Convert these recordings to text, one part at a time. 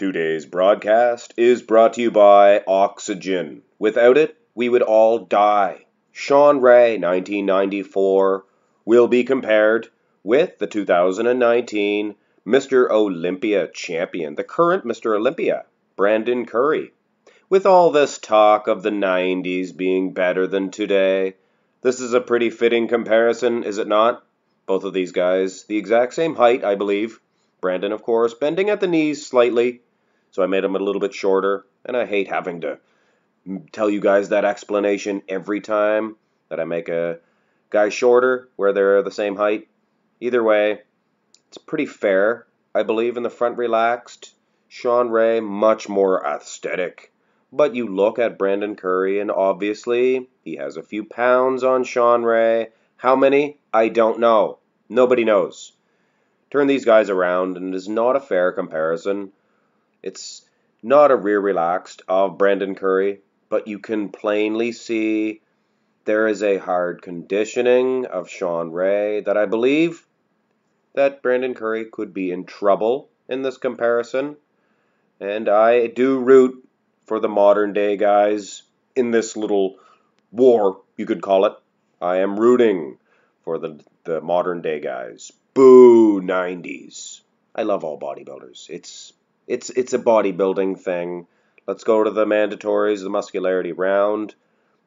Today's broadcast is brought to you by oxygen. Without it, we would all die. Shawn Ray, 1994, will be compared with the 2019 Mr. Olympia Champion, the current Mr. Olympia, Brandon Curry. With all this talk of the 90s being better than today, this is a pretty fitting comparison, is it not? Both of these guys, the exact same height, I believe. Brandon, of course, bending at the knees slightly, so I made him a little bit shorter, and I hate having to tell you guys that explanation every time that I make a guy shorter where they're the same height. Either way, it's pretty fair, I believe, in the front relaxed. Shawn Ray, much more aesthetic. But you look at Brandon Curry, and obviously, he has a few pounds on Shawn Ray. How many? I don't know. Nobody knows. Turn these guys around, and it is not a fair comparison. It's not a rear relaxed of Brandon Curry, but you can plainly see there is a hard conditioning of Shawn Ray that I believe that Brandon Curry could be in trouble in this comparison. And I do root for the modern day guys in this little war, you could call it. I am rooting for the modern day guys. Boo 90s. I love all bodybuilders. It's a bodybuilding thing. Let's go to the mandatories, the muscularity round.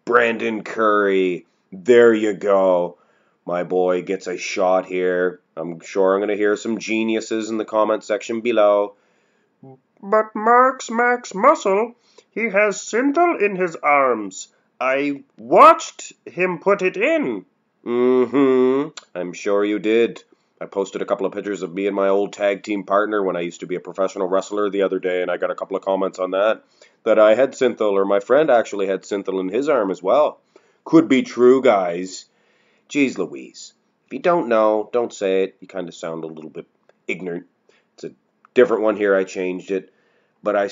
Brandon Curry, there you go. My boy gets a shot here. I'm sure I'm going to hear some geniuses in the comment section below. But Max Muscle, he has Synthol in his arms. I watched him put it in. I'm sure you did. I posted a couple of pictures of me and my old tag team partner when I used to be a professional wrestler the other day, and I got a couple of comments on that I had Synthol, or my friend actually had Synthol in his arm as well. Could be true, guys. Jeez Louise. If you don't know, don't say it. You kind of sound a little bit ignorant. It's a different one here. I changed it. But I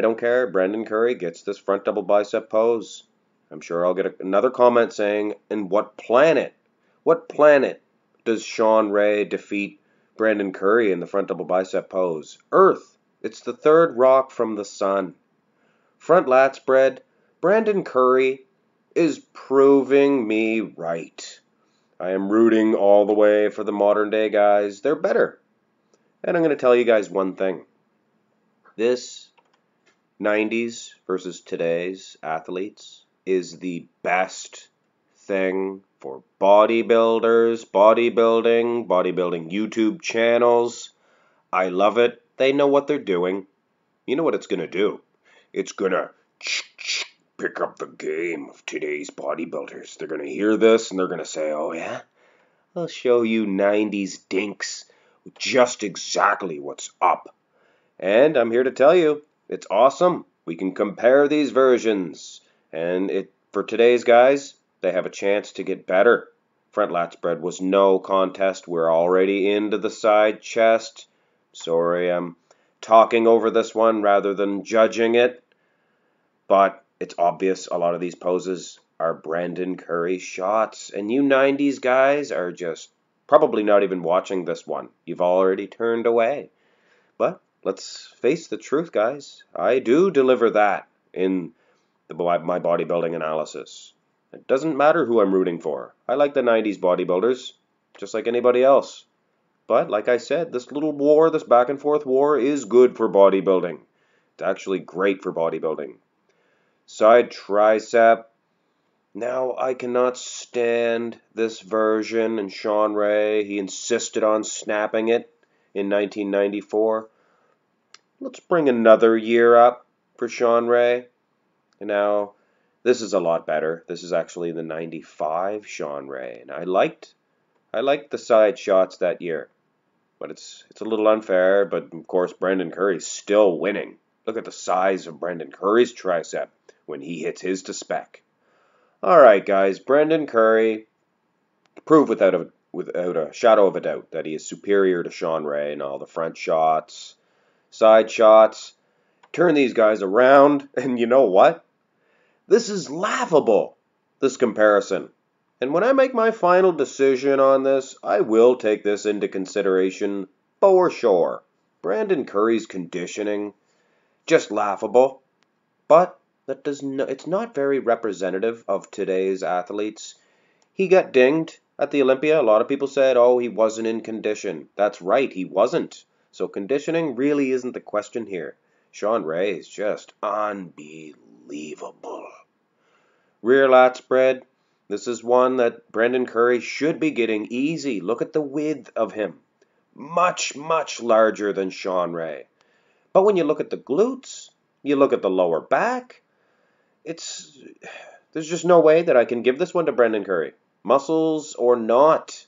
don't care. Brandon Curry gets this front double bicep pose. I'm sure I'll get another comment saying, in what planet does Shawn Ray defeat Brandon Curry in the front double bicep pose? Earth. It's the third rock from the sun. Front lat spread. Brandon Curry is proving me right. I am rooting all the way for the modern day guys. They're better. And I'm going to tell you guys one thing. This 90s versus today's athletes is the best thing for bodybuilders, bodybuilding YouTube channels. I love it. They know what they're doing. You know what it's going to do? It's going to pick up the game of today's bodybuilders. They're going to hear this and they're going to say, oh yeah? I'll show you 90s dinks just exactly what's up. And I'm here to tell you, it's awesome. We can compare these versions. And for today's guys, they have a chance to get better. Front lat spread was no contest. We're already into the side chest. Sorry, I'm talking over this one rather than judging it. But it's obvious a lot of these poses are Brandon Curry shots. And you 90s guys are just probably not even watching this one. You've already turned away. But let's face the truth, guys. I do deliver that in my bodybuilding analysis. It doesn't matter who I'm rooting for. I like the 90s bodybuilders, just like anybody else. But like I said, this little war, this back and forth war, is good for bodybuilding. It's actually great for bodybuilding. Side tricep. Now, I cannot stand this version, and Shawn Ray, he insisted on snapping it in 1994. Let's bring another year up for Shawn Ray. And now, this is a lot better. This is actually the 95 Shawn Ray. And I liked the side shots that year. But it's a little unfair, but of course Brandon Curry's still winning. Look at the size of Brandon Curry's tricep when he hits his to spec. Alright guys, Brandon Curry proved without a shadow of a doubt that he is superior to Shawn Ray in all the front shots, side shots. Turn these guys around, and you know what? This is laughable, this comparison. And when I make my final decision on this, I will take this into consideration for sure. Brandon Curry's conditioning, just laughable. But it's not very representative of today's athletes. He got dinged at the Olympia. A lot of people said, oh, he wasn't in condition. That's right, he wasn't. So conditioning really isn't the question here. Shawn Ray is just unbelievable. Rear lat spread. This is one that Brandon Curry should be getting easy. Look at the width of him. Much, much larger than Shawn Ray. But when you look at the glutes, you look at the lower back, there's just no way that I can give this one to Brandon Curry. Muscles or not,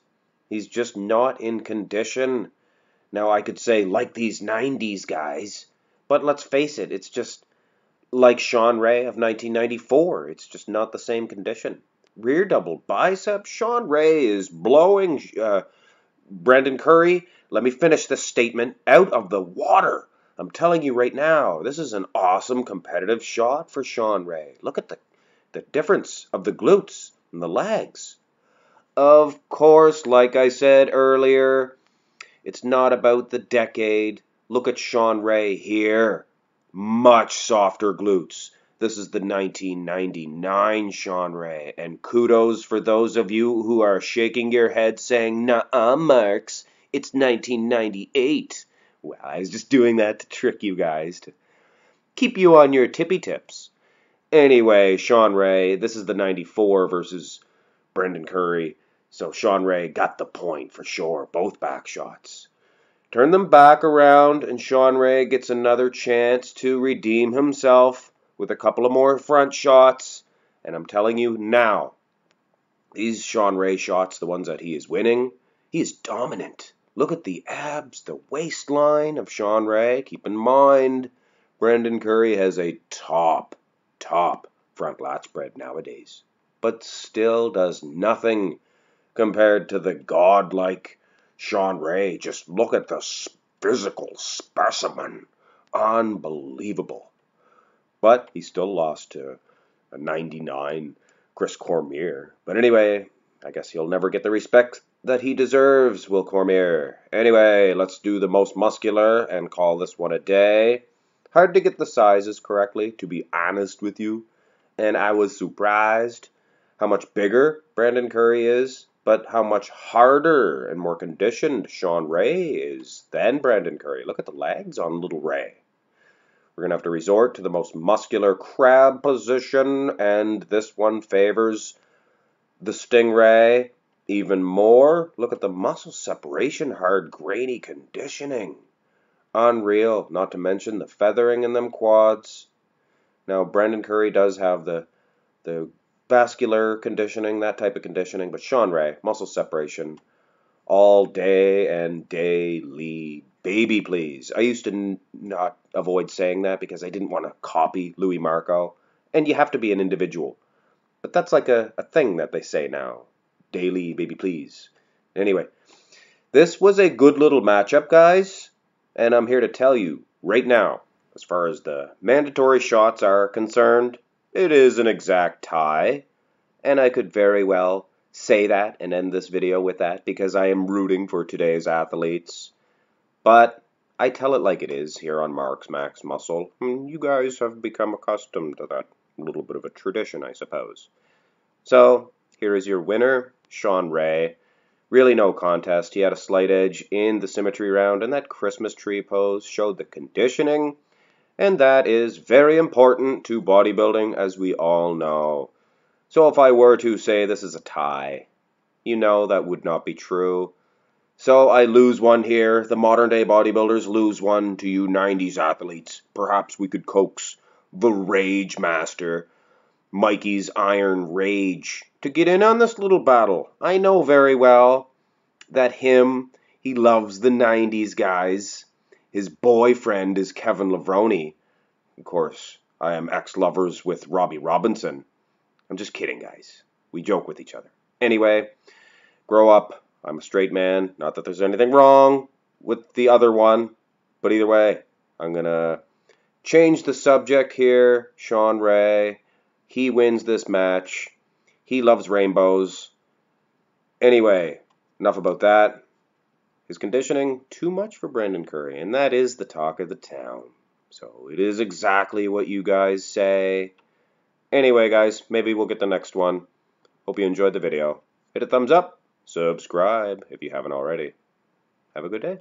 he's just not in condition. Now I could say like these 90s guys, but let's face it, it's just like Shawn Ray of 1994. It's just not the same condition. Rear double bicep, Shawn Ray is blowing Brandon Curry, let me finish this statement, out of the water. I'm telling you right now, this is an awesome competitive shot for Shawn Ray. Look at the difference of the glutes and the legs. Of course, like I said earlier, it's not about the decade. Look at Shawn Ray here. Much softer glutes. This is the 1999 Shawn Ray. And kudos for those of you who are shaking your head saying, "Nuh-uh, Marks, it's 1998. Well, I was just doing that to trick you guys, to keep you on your tippy tips. Anyway, Shawn Ray, this is the 94 versus Brandon Curry. So Shawn Ray got the point for sure, both back shots. Turn them back around, and Shawn Ray gets another chance to redeem himself with a couple of more front shots. And I'm telling you now, these Shawn Ray shots, the ones that he is winning, he is dominant. Look at the abs, the waistline of Shawn Ray. Keep in mind, Brandon Curry has a top front lat spread nowadays, but still does nothing compared to the godlike Shawn Ray. Just look at the physical specimen. Unbelievable. But he still lost to a 99 Chris Cormier. But anyway, I guess he'll never get the respect that he deserves, Will Cormier. Anyway, let's do the most muscular and call this one a day. Hard to get the sizes correctly, to be honest with you. And I was surprised how much bigger Brandon Curry is, but how much harder and more conditioned Shawn Ray is than Brandon Curry. Look at the legs on little Ray. We're going to have to resort to the most muscular crab position, and this one favors the Stingray even more. Look at the muscle separation, hard, grainy conditioning. Unreal, not to mention the feathering in them quads. Now, Brandon Curry does have the vascular conditioning, that type of conditioning, but Shawn Ray, muscle separation, all day and daily. Baby, please. I used to not avoid saying that because I didn't want to copy Louis Marco, and you have to be an individual. But that's like a thing that they say now. Daily, baby, please. Anyway, this was a good little matchup, guys, and I'm here to tell you right now, as far as the mandatory shots are concerned, it is an exact tie, and I could very well say that and end this video with that because I am rooting for today's athletes. But I tell it like it is here on Mark's Max Muscle. You guys have become accustomed to that little bit of a tradition, I suppose. So, here is your winner, Shawn Ray. Really no contest. He had a slight edge in the symmetry round, and that Christmas tree pose showed the conditioning, and that is very important to bodybuilding, as we all know. So if I were to say this is a tie, you know that would not be true. So I lose one here. The modern day bodybuilders lose one to you 90s athletes. Perhaps we could coax the Rage Master, Mikey's Iron Rage, to get in on this little battle. I know very well that he loves the 90s guys. His boyfriend is Kevin Levrone. Of course, I am ex-lovers with Robbie Robinson. I'm just kidding, guys. We joke with each other. Anyway, grow up. I'm a straight man. Not that there's anything wrong with the other one. But either way, I'm going to change the subject here. Shawn Ray, he wins this match. He loves rainbows. Anyway, enough about that. His conditioning, too much for Brandon Curry, and that is the talk of the town. So it is exactly what you guys say. Anyway, guys, maybe we'll get the next one. Hope you enjoyed the video. Hit a thumbs up, subscribe if you haven't already. Have a good day.